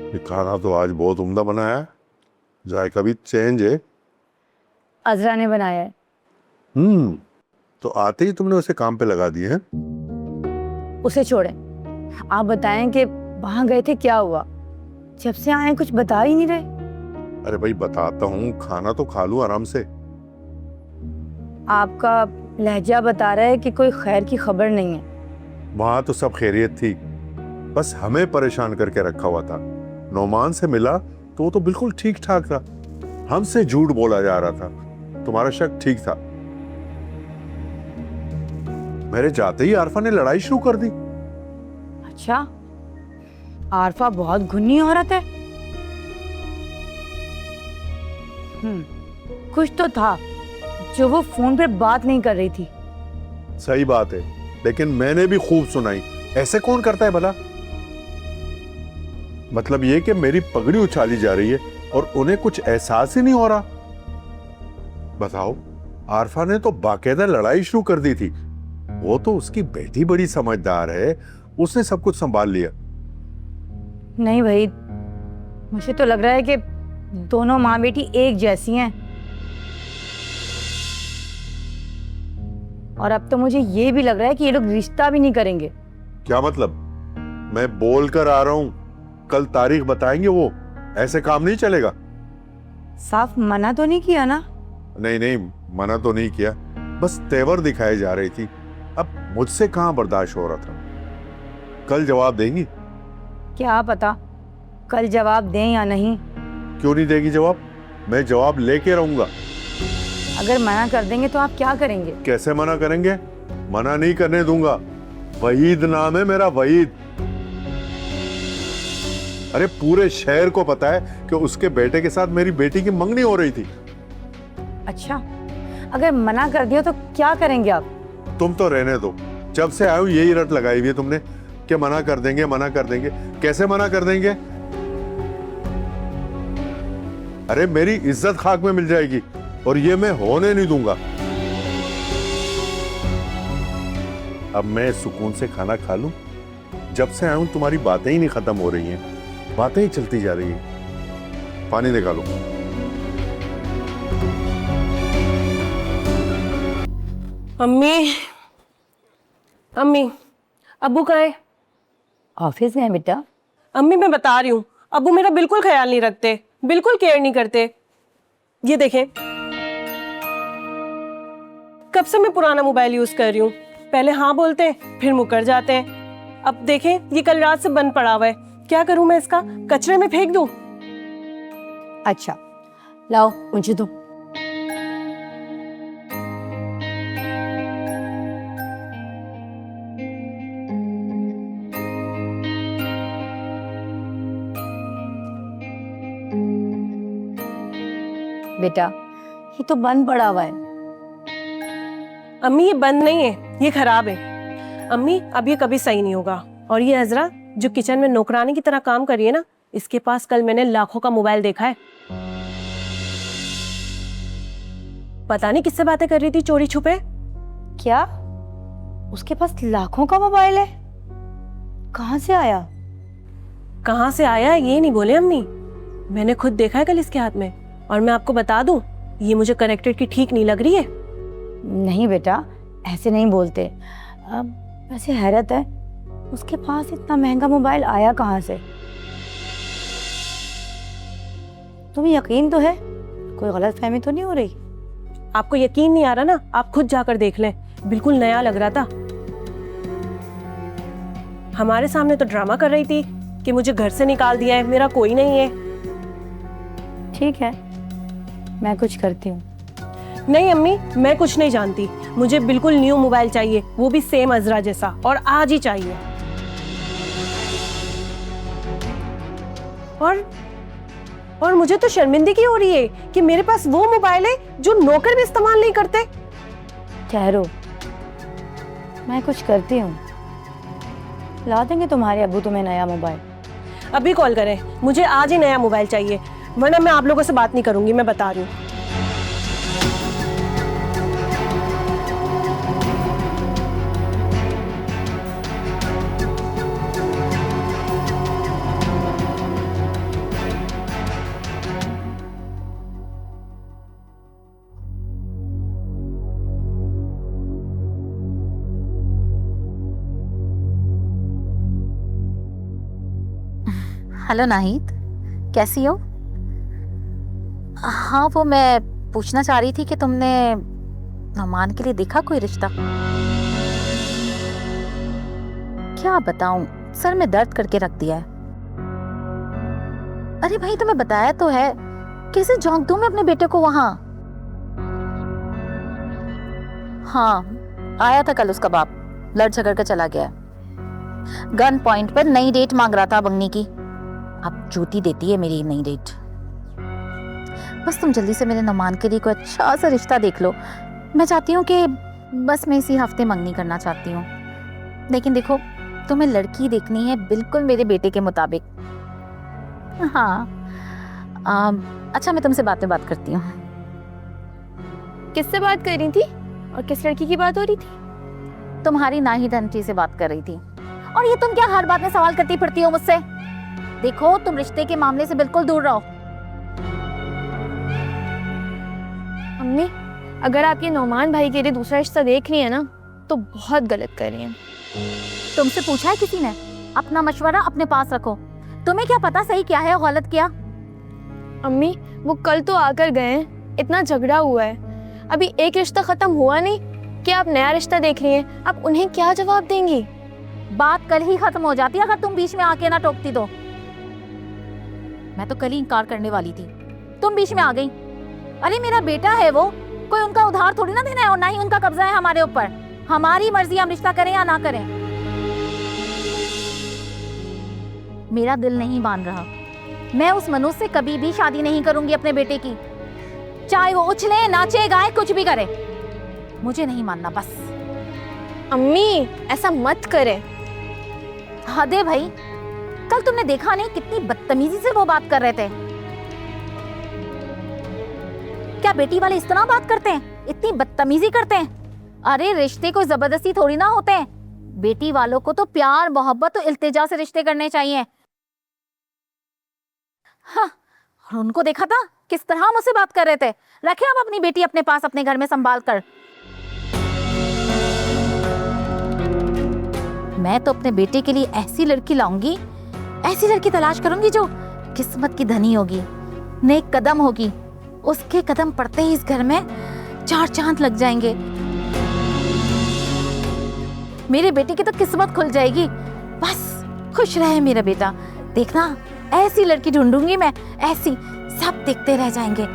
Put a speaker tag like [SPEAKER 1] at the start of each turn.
[SPEAKER 1] ये खाना तो आज बहुत उम्दा बना है, जायका भी चेंज है।
[SPEAKER 2] अजरा ने बनाया है।
[SPEAKER 1] तो आते ही तुमने उसे काम पे लगा दिए हैं?
[SPEAKER 2] उसे छोड़ें, आप बताएं कि वहां गए थे, क्या हुआ? जब से आए कुछ बता ही नहीं रहे।
[SPEAKER 1] अरे भाई बताता हूँ, खाना तो खा लूं आराम से।
[SPEAKER 2] आपका लहजा बता रहा है कि कोई खैर की खबर नहीं है।
[SPEAKER 1] वहां तो सब खैरियत थी, बस हमें परेशान करके रखा हुआ था। नौमान से मिला तो वो तो बिल्कुल ठीक ठाक था, हमसे झूठ बोला जा रहा था। तुम्हारा शक ठीक था। मेरे जाते ही आरफा ने लड़ाई शुरू कर दी।
[SPEAKER 2] अच्छा, आरफा बहुत घुन्नी औरत है। कुछ तो था जो वो फोन पे बात नहीं कर रही थी।
[SPEAKER 1] सही बात है, लेकिन मैंने भी खूब सुनाई। ऐसे कौन करता है भला? मतलब ये कि मेरी पगड़ी उछाली जा रही है और उन्हें कुछ एहसास ही नहीं हो रहा। बताओ, आरफा ने तो बाकायदा लड़ाई शुरू कर दी थी। वो तो उसकी बेटी बड़ी समझदार है, उसने सब कुछ संभाल लिया।
[SPEAKER 2] नहीं भाई, मुझे तो लग रहा है कि दोनों माँ बेटी एक जैसी हैं। और अब तो मुझे ये भी लग रहा है कि ये लोग रिश्ता भी नहीं करेंगे।
[SPEAKER 1] क्या मतलब? मैं बोल कर आ रहा हूं, कल तारीख बताएंगे वो। ऐसे काम नहीं चलेगा।
[SPEAKER 2] साफ मना तो नहीं किया ना?
[SPEAKER 1] नहीं नहीं, मना तो नहीं किया, बस तेवर दिखाई जा रही थी। अब मुझसे कहां बर्दाश्त हो रहा था। कल जवाब देंगी?
[SPEAKER 2] क्या पता कल जवाब दें या नहीं।
[SPEAKER 1] क्यों नहीं देगी जवाब? मैं जवाब लेके रहूंगा।
[SPEAKER 2] अगर मना कर देंगे तो आप क्या करेंगे?
[SPEAKER 1] कैसे मना करेंगे? मना नहीं करने दूंगा। वहीद नाम है मेरा, वहीद। अरे पूरे शहर को पता है कि उसके बेटे के साथ मेरी बेटी की मंगनी हो रही थी।
[SPEAKER 2] अच्छा, अगर मना कर दिया तो क्या करेंगे आप?
[SPEAKER 1] तुम तो रहने दो, जब से आए हो यही रट लगाई हुई है तुमने कि मना कर देंगे, मना कर देंगे। कैसे मना कर देंगे? अरे मेरी इज्जत खाक में मिल जाएगी और ये मैं होने नहीं दूंगा। अब मैं सुकून से खाना खा लूं। जब से आया हूं तुम्हारी बातें ही नहीं खत्म हो रही हैं, बातें ही चलती जा रही हैं। पानी निकालो।
[SPEAKER 3] अम्मी, अम्मी, अब्बू कहाँ है?
[SPEAKER 2] ऑफिस में है बेटा।
[SPEAKER 3] अम्मी मैं बता रही हूँ, अब्बू मेरा बिल्कुल ख्याल नहीं रखते, बिल्कुल केयर नहीं करते। ये देखें, कब से मैं पुराना मोबाइल यूज कर रही हूँ। पहले हाँ बोलते हैं, फिर मुकर जाते हैं। अब देखें, ये कल रात से बंद पड़ा हुआ है। क्या करूं मैं इसका? कचरे में फेंक दूं?
[SPEAKER 2] अच्छा, लाओ मुझे दो। बेटा, ये तो बंद पड़ा हुआ है।
[SPEAKER 3] अम्मी ये बंद नहीं है, ये खराब है। अम्मी अब ये कभी सही नहीं होगा। और ये अजरा जो किचन में नौकरानी की तरह काम कर रही है ना, इसके पास कल मैंने लाखों का मोबाइल देखा है। पता नहीं किससे बातें कर रही थी चोरी छुपे।
[SPEAKER 2] क्या? उसके पास लाखों का मोबाइल है? कहां से आया?
[SPEAKER 3] कहां से आया ये नहीं बोले अम्मी, मैंने खुद देखा है कल इसके हाथ में। और मैं आपको बता दूं, ये मुझे कनेक्टेड की ठीक नहीं लग रही है।
[SPEAKER 2] नहीं बेटा, ऐसे नहीं बोलते। वैसे हैरत है, उसके पास इतना महंगा मोबाइल आया कहां से? तुम्हें यकीन तो है? कोई गलतफहमी तो नहीं हो रही?
[SPEAKER 3] आपको यकीन नहीं आ रहा ना, आप खुद जाकर देख लें। बिल्कुल नया लग रहा था। हमारे सामने तो ड्रामा कर रही थी कि मुझे घर से निकाल दिया है, मेरा कोई नहीं है।
[SPEAKER 2] ठीक है, मैं कुछ करती हूँ।
[SPEAKER 3] नहीं अम्मी, मैं कुछ नहीं जानती। मुझे बिल्कुल न्यू मोबाइल चाहिए, वो भी सेम अजरा जैसा, और आज ही चाहिए। और मुझे तो शर्मिंदगी हो रही है कि मेरे पास वो मोबाइल है जो नौकर भी इस्तेमाल नहीं करते।
[SPEAKER 2] ठहरो, मैं कुछ करती हूँ। ला देंगे तुम्हारे अब्बू तुम्हें नया मोबाइल।
[SPEAKER 3] अभी कॉल करें, मुझे आज ही नया मोबाइल चाहिए, वरना मैं आप लोगों से बात नहीं करूंगी, मैं बता रही हूँ।
[SPEAKER 4] हेलो नाहिद, कैसी हो? हाँ, वो मैं पूछना चाह रही थी कि तुमने नौमान के लिए देखा कोई रिश्ता? क्या बताऊं, सर में दर्द करके रख दिया है। अरे भाई, तुम्हें बताया तो है, कैसे झोंक दूं मैं अपने बेटे को वहां? हाँ, आया था कल उसका बाप, लड़ झगड़ कर चला गया। गन पॉइंट पर नई डेट मांग रहा था बंगनी की। अब जूती देती है मेरी नई डेट। बस तुम जल्दी से मेरे नौमान के लिए कोई अच्छा सा रिश्ता देख लो। मैं चाहती हूँ कि बस मैं इसी हफ्ते मंगनी करना चाहती हूँ। लेकिन देखो, तुम्हें लड़की देखनी है बिल्कुल मेरे बेटे के मुताबिक। हाँ, अच्छा, मैं तुमसे बात करती हूँ।
[SPEAKER 2] किससे बात कर रही थी और किस लड़की की बात हो रही थी?
[SPEAKER 4] तुम्हारी नाहिद आंटी से बात कर रही थी। और ये तुम क्या हर बात में सवाल करती फिरती हो मुझसे? देखो, तुम रिश्ते के मामले से बिल्कुल दूर रहो।
[SPEAKER 2] अम्मी, अगर आप ये नौमान भाई के लिए दूसरा रिश्ता देख रही है ना, तो बहुत गलत कर रही हैं।
[SPEAKER 4] तुमसे पूछा है किसी ने? अपना मशवरा अपने पास रखो। तुम्हें क्या पता सही क्या है और गलत क्या?
[SPEAKER 2] अम्मी, वो कल तो आकर गए हैं, इतना झगड़ा हुआ है, अभी एक रिश्ता खत्म हुआ नहीं कि आप नया रिश्ता देख रही हैं। आप उन्हें क्या जवाब देंगी?
[SPEAKER 4] बात कल ही खत्म हो जाती अगर तुम बीच में आके ना टोकती तो। मैं तो कल ही इनकार करने वाली थी, तुम बीच में आ गई। अरे मेरा बेटा है वो, कोई उनका उधार थोड़ी ना देना है, और ना ही उनका कब्जा है हमारे ऊपर। हमारी मर्जी, हम रिश्ता करें या ना करें। मेरा दिल नहीं मान रहा। मैं उस मनुष्य से कभी भी शादी नहीं करूंगी अपने बेटे की, चाहे वो उछले, नाचे, गाए, कुछ भी करे। मुझे नहीं मानना बस।
[SPEAKER 2] अम्मी, ऐसा मत करें।
[SPEAKER 4] हद है भाई, कल तुमने देखा नहीं कितनी बदतमीजी से वो बात कर रहे थे? क्या बेटी वाले इस तरह बात करते हैं, इतनी बदतमीजी करते हैं? अरे रिश्ते को जबरदस्ती थोड़ी ना होते हैं। बेटी वालों को तो प्यार, मोहब्बत और इल्तिजा से रिश्ते करने चाहिए। हाँ, और उनको देखा था किस तरह मुझसे बात कर रहे थे। रखे आप अपनी बेटी अपने पास, अपने घर में संभाल कर। मैं तो अपने बेटे के लिए ऐसी लड़की लाऊंगी, ऐसी लड़की तलाश करूंगी जो किस्मत की धनी होगी, नेक कदम होगी। उसके कदम पड़ते ही इस घर में 4 चांद लग जाएंगे। मेरे बेटे की तो किस्मत खुल जाएगी। बस खुश रहे मेरा बेटा। देखना, ऐसी लड़की ढूंढूंगी मैं, ऐसी, सब देखते रह जाएंगे।